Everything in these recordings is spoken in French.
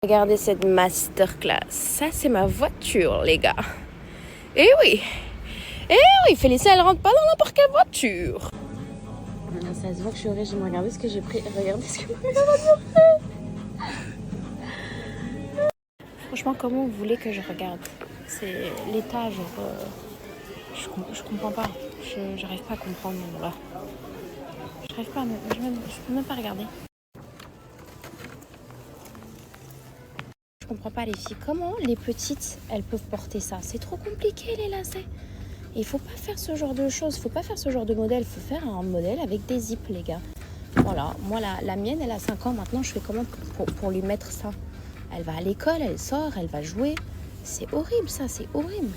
Regardez cette masterclass. Ça, c'est ma voiture, les gars. Eh oui. Félicia, elle rentre pas dans n'importe quelle voiture. Ça se voit que je suis au régime. Regardez ce que j'ai pris. Regardez ce que ma voiture fait. Franchement, comment vous voulez que je regarde? C'est l'état, genre... je comprends pas. J'arrive pas à comprendre. Voilà. J'arrive pas, je peux même pas regarder. Je comprends pas les filles. Comment les petites, elles peuvent porter ça? C'est trop compliqué les lacets. Il faut pas faire ce genre de choses. Il faut pas faire ce genre de modèle. Il faut faire un modèle avec des zips, les gars. Voilà. Moi, la mienne, elle a 5 ans. Maintenant, je fais comment pour lui mettre ça? Elle va à l'école, elle sort, elle va jouer. C'est horrible, ça. C'est horrible.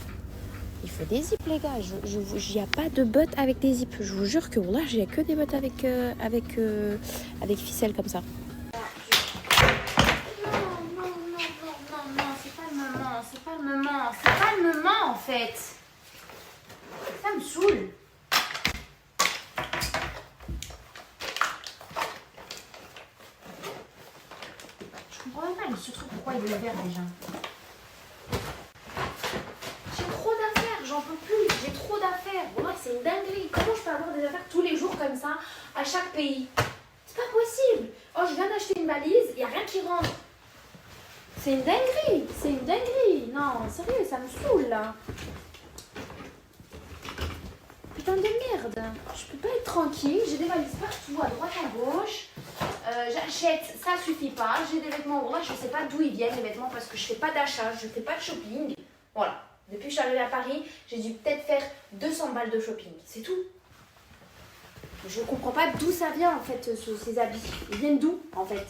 Il faut des zips, les gars. Il n'y a pas de bottes avec des zips. Je vous jure que là, j'ai que des bottes avec ficelle comme ça. C'est pas le moment en fait. Ça me saoule. Je comprends même pas ce truc, pourquoi il est ouvert déjà. J'ai trop d'affaires, j'en peux plus, j'ai trop d'affaires. Voilà, c'est une dinguerie. Comment je peux avoir des affaires tous les jours comme ça à chaque pays? C'est pas possible. Oh, je viens d'acheter une valise, il n'y a rien qui rentre. C'est une dinguerie. Non, sérieux, ça me saoule là. Putain de merde. Je peux pas être tranquille, j'ai des valises partout, à droite, à gauche. J'achète, ça suffit pas. J'ai des vêtements, voilà, je sais pas d'où ils viennent les vêtements parce que je fais pas d'achat, je fais pas de shopping. Voilà. Depuis que je suis arrivée à Paris, j'ai dû peut-être faire 200 balles de shopping. C'est tout. Je comprends pas d'où ça vient en fait, ces habits. Ils viennent d'où en fait?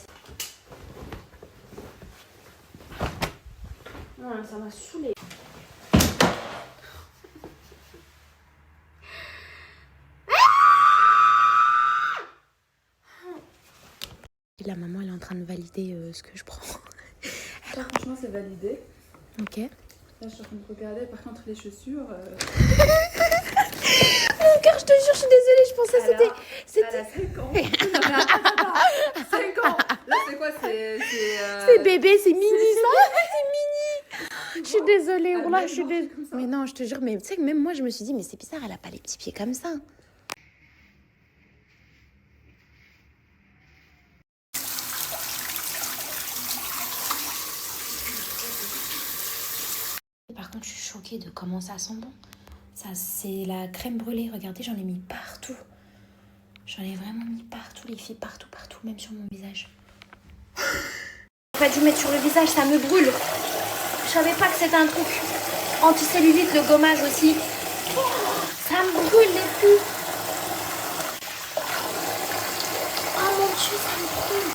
Ouais, ça m'a saoulée. La maman, elle est en train de valider ce que je prends. Franchement, c'est validé. Ok. Là, je suis en train de regarder. Par contre, les chaussures... Mon cœur, je te jure, je suis désolée, je pensais que c'était... Elle a 5 ans. Attends, 5 ans. Là, c'est quoi? C'est bébé, c'est mini, ça. C'est mini. Je suis désolée, voilà, je suis désolée. Mais non, je te jure, mais tu sais que même moi, je me suis dit, mais c'est bizarre, elle a pas les petits pieds comme ça. Par contre, je suis choquée de comment ça sent bon. Ça, c'est la crème brûlée. Regardez, j'en ai mis partout. J'en ai vraiment mis partout, les filles, partout, même sur mon visage. J'ai pas dû mettre sur le visage, ça me brûle. Je savais pas que c'était un truc anticellulite, le gommage aussi. Ça me brûle les filles. Oh mon Dieu, ça me brûle.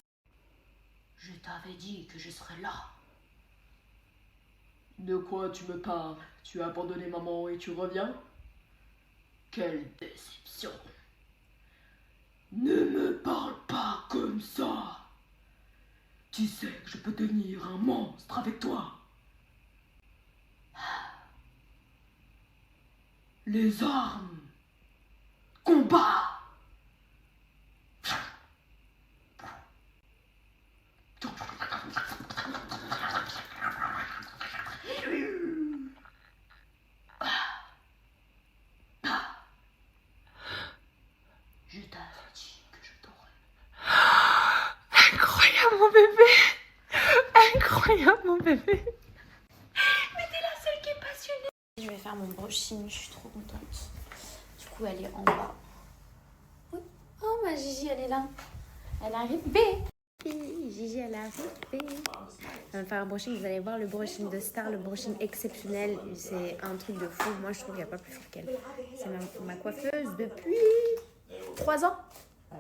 Je t'avais dit que je serais là. De quoi tu me parles? Tu as abandonné maman et tu reviens? Quelle déception! Ne me parle pas comme ça! Tu sais que je peux devenir un monstre avec toi! Les armes! Combat! Je t'avais dit que je t'aurais. Incroyable mon bébé. Incroyable mon bébé. Mais t'es la seule qui est passionnée. Je vais faire mon brushing, je suis trop contente. Du coup, elle est en bas. Oui. Oh, ma Gigi, elle est là. Elle est arrivée. Gigi, elle est arrivée. On va faire un brushing, vous allez voir le brushing de star, le brushing exceptionnel. C'est un truc de fou. Moi, je trouve qu'il n'y a pas plus fort qu'elle. C'est ma coiffeuse depuis 3 ans.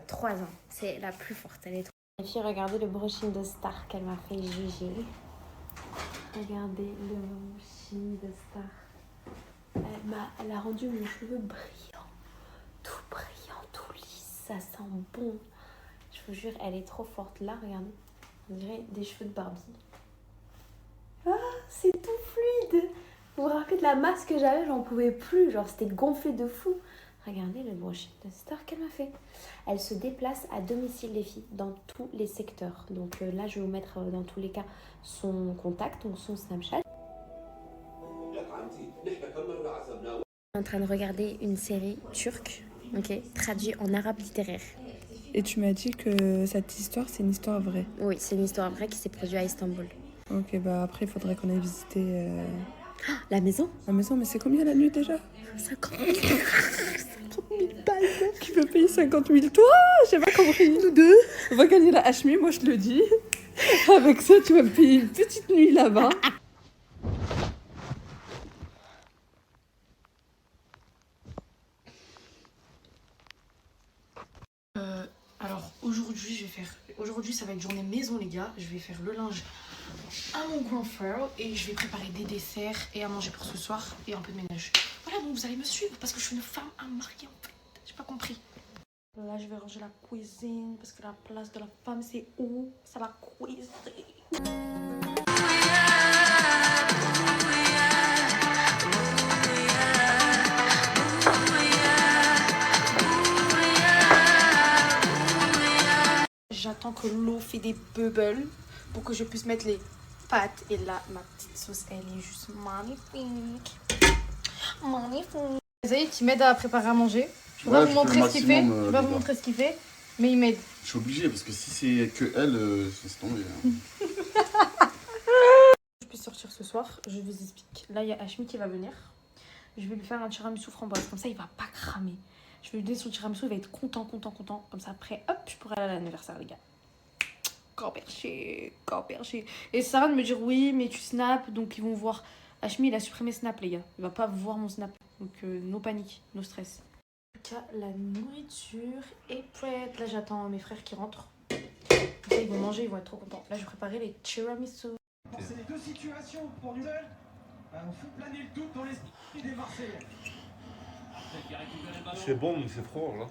3 ans. C'est la plus forte. Elle est trop. Les filles, regardez le brushing de star qu'elle m'a fait Gigi. Regardez le brushing de star. Elle a rendu mes cheveux brillants. Tout brillant, tout lisse. Ça sent bon. Je vous jure, elle est trop forte. Là, regardez. On dirait des cheveux de Barbie. Ah, c'est tout fluide. Vous vous rappelez de la masse que j'avais, j'en pouvais plus. Genre, c'était gonflé de fou. Regardez le brushing de star qu'elle m'a fait. Elle se déplace à domicile les filles dans tous les secteurs. Donc là je vais vous mettre dans tous les cas son contact, donc son Snapchat. En train de regarder une série turque, ok, traduite en arabe littéraire. Et tu m'as dit que cette histoire, c'est une histoire vraie. Oui, c'est une histoire vraie qui s'est produite à Istanbul. Ok, bah après, il faudrait qu'on aille visiter La maison la maison. Mais c'est combien la nuit déjà? 50 000 balles. Qui peut payer 50 000? Toi? J'ai pas compris. Nous deux, on va gagner la Hachmi, moi je te le dis. Avec ça, tu vas me payer une petite nuit là-bas. Alors aujourd'hui ça va être journée maison les gars, je vais faire le linge à mon coiffeur et je vais préparer des desserts et à manger pour ce soir et un peu de ménage. Voilà, donc vous allez me suivre parce que je suis une femme à marier en fait, j'ai pas compris. Là je vais ranger la cuisine parce que la place de la femme c'est où? C'est la cuisine. J'attends que l'eau fait des bubbles pour que je puisse mettre les pâtes. Et là, ma petite sauce, elle est juste magnifique. Magnifique. Zaïd, il m'aide à préparer à manger. Je peux pas vous montrer ce qu'il fait. Je peux pas vous montrer ce qu'il fait, mais il m'aide. Je suis obligé parce que si c'est que elle, c'est tombé. Je peux sortir ce soir, je vous explique. Là, il y a Hachmi qui va venir. Je vais lui faire un tiramisu framboise. Comme ça, il va pas cramer. Je vais lui donner son tiramisu, il va être content. Comme ça, après, hop, je pourrai aller à l'anniversaire, les gars. Corps perché. Et Sarah de me dire oui, mais tu snaps, donc ils vont voir. Hachmi, il a supprimé Snap, les gars. Il va pas voir mon Snap. Donc, no panique, no stress. En tout cas, la nourriture est prête. Là, j'attends mes frères qui rentrent. Comme ça, ils vont manger, ils vont être trop contents. Là, je vais préparer les tiramisu. C'est les deux situations pour une seule. On fait planer le doute dans l'esprit des Marseillais. C'est bon, mais c'est froid là.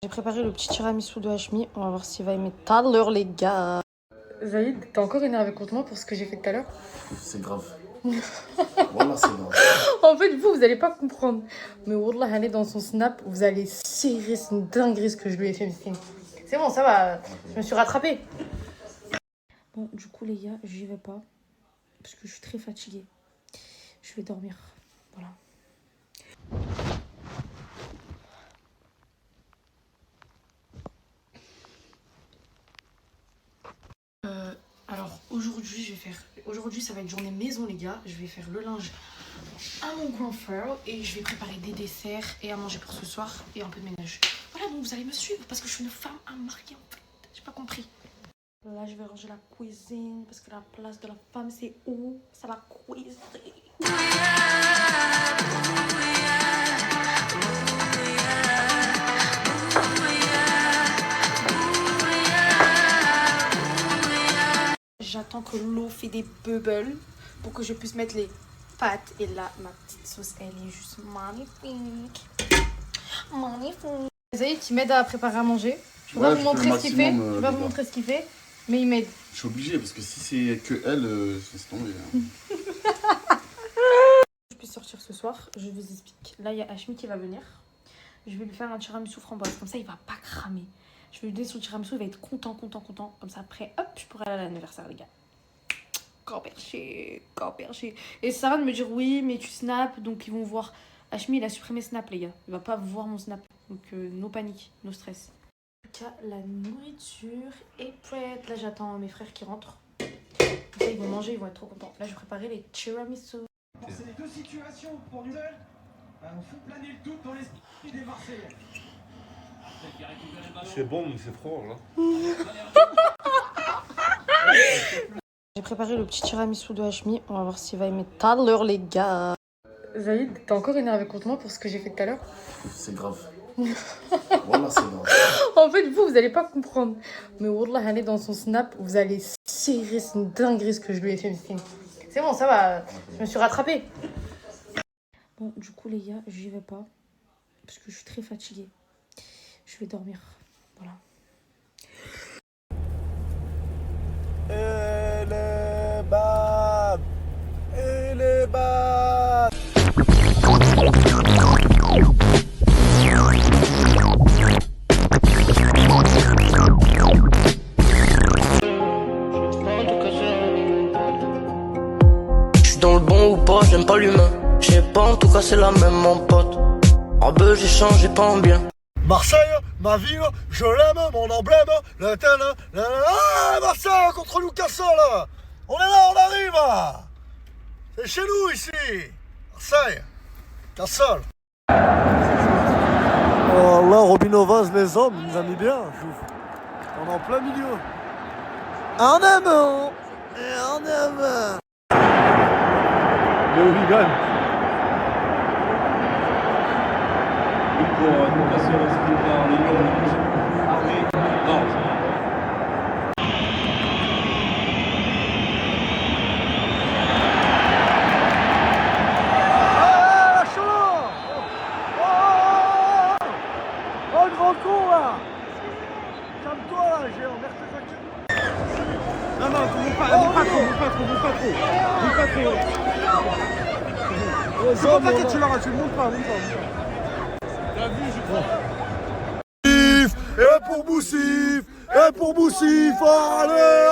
J'ai préparé le petit tiramisu de Hachmi. On va voir s'il va aimer tout à l'heure, les gars. Zaïd, t'es encore énervé contre moi pour ce que j'ai fait tout à l'heure? C'est grave. Voilà, c'est grave. En fait, vous allez pas comprendre. Mais Wallah, allez dans son snap, vous allez serrer. C'est une dinguerie ce que je lui ai fait, Mistine. C'est bon, ça va. Je me suis rattrapée. Bon, du coup, les gars, j'y vais pas. Parce que je suis très fatiguée. Je vais dormir. Voilà. Alors aujourd'hui ça va être journée maison les gars, je vais faire le linge à mon coiffeur et je vais préparer des desserts et à manger pour ce soir et un peu de ménage. Voilà, donc vous allez me suivre parce que je suis une femme à marier en fait, j'ai pas compris. Là je vais ranger la cuisine parce que la place de la femme c'est où? C'est la cuisine. J'attends que l'eau fait des bubbles pour que je puisse mettre les pâtes. Et là, ma petite sauce, elle est juste magnifique. Zaïd, il m'aide à préparer à manger. Je peux pas vous montrer ce qu'il fait. Je peux pas vous montrer ce qu'il fait, mais il m'aide. Je suis obligé parce que si c'est que elle, c'est tombé. Je peux sortir ce soir, je vous explique. Là, il y a Hachmi qui va venir. Je vais lui faire un tiramisu framboise. Comme ça, il va pas cramer. Je vais lui donner son tiramisu, il va être content. Comme ça, après, hop, je pourrai aller à l'anniversaire, les gars. Corps perché. Et Sarah de me dire oui, mais tu snaps, donc ils vont voir. Hachmi, il a supprimé Snap, les gars. Il va pas voir mon Snap. Donc, no panique, no stress. En tout cas, la nourriture est prête. Là, j'attends mes frères qui rentrent. Comme ça, ils vont manger, ils vont être trop contents. Là, je vais préparer les tiramisu. C'est les deux situations pour une seule. On fait planer le doute dans l'esprit des Marseillais. C'est bon, mais c'est froid là. J'ai préparé le petit tiramisu de Hachmi. On va voir s'il va aimer tout à l'heure, les gars. Zaïd, t'es encore énervé contre moi pour ce que j'ai fait tout à l'heure? C'est grave. Voilà, c'est grave. En fait, vous allez pas comprendre. Mais Wallah, allez dans son snap, vous allez serrer. C'est une dinguerie ce que je lui ai fait, Mistine. C'est bon, ça va. Je me suis rattrapée. Bon, du coup, les gars, j'y vais pas. Parce que je suis très fatiguée. Je vais dormir. Voilà. Et les bad. ou pas, j'aime pas l'humain. Je sais pas, en tout cas c'est la même mon pote. En bœuf j'ai changé pas en bien. Marseille, ma ville, je l'aime, mon emblème, ah, Marseille contre Newcastle, on est là, on arrive, c'est chez nous ici, Marseille, Castle. Oh là, Robin Vaz, les hommes, il nous a mis bien, on est en plein milieu. On aime, on aime. Léo Vigan. Oh, le grand con là! Calme-toi là, géant, merde tes actions. Non, non, monte pas trop. C'est bon, t'inquiète, tu l'auras, tu le montes pas. T'as vu, je crois. Et pour Boussif, allez,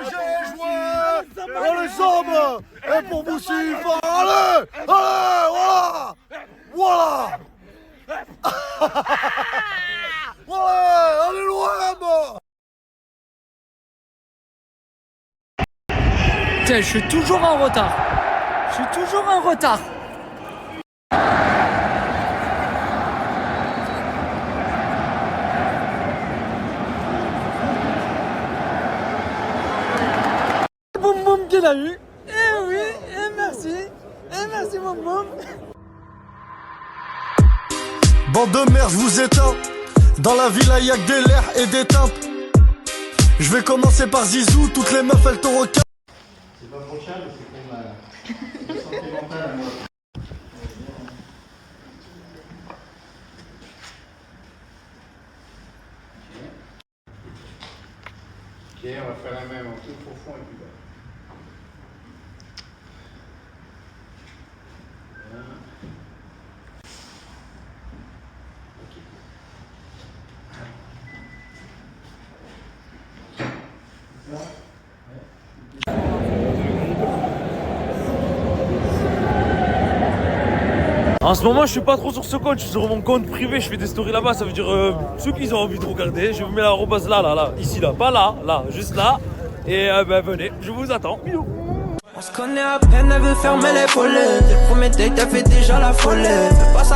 j'ai joué, les hommes, et pour Boussif, allez, voilà. Ouais, allez loin. Tiens, je suis toujours en retard. Boum boum qu'il a eu. Eh oui, et merci boum boum. Bande de merde, je vous éteins. Dans la villa, y'a que des lairs et des teintes. Je vais commencer par Zizou, toutes les meufs elles t'ont requin. C'est pas pour Charles, c'est pour ma santé mentale à moi. Ok, on va faire la même en tout profond et plus bas. En ce moment, je suis pas trop sur ce compte, je suis sur mon compte privé, je fais des stories là-bas, ça veut dire ceux qui ont envie de regarder, je vous mets l'arrobase là, ici, là, pas là, juste là. Et venez, je vous attends. Bisous. On se connaît à peine, elle veut fermer les volets. Dès le premier date, elle fait déjà la folie.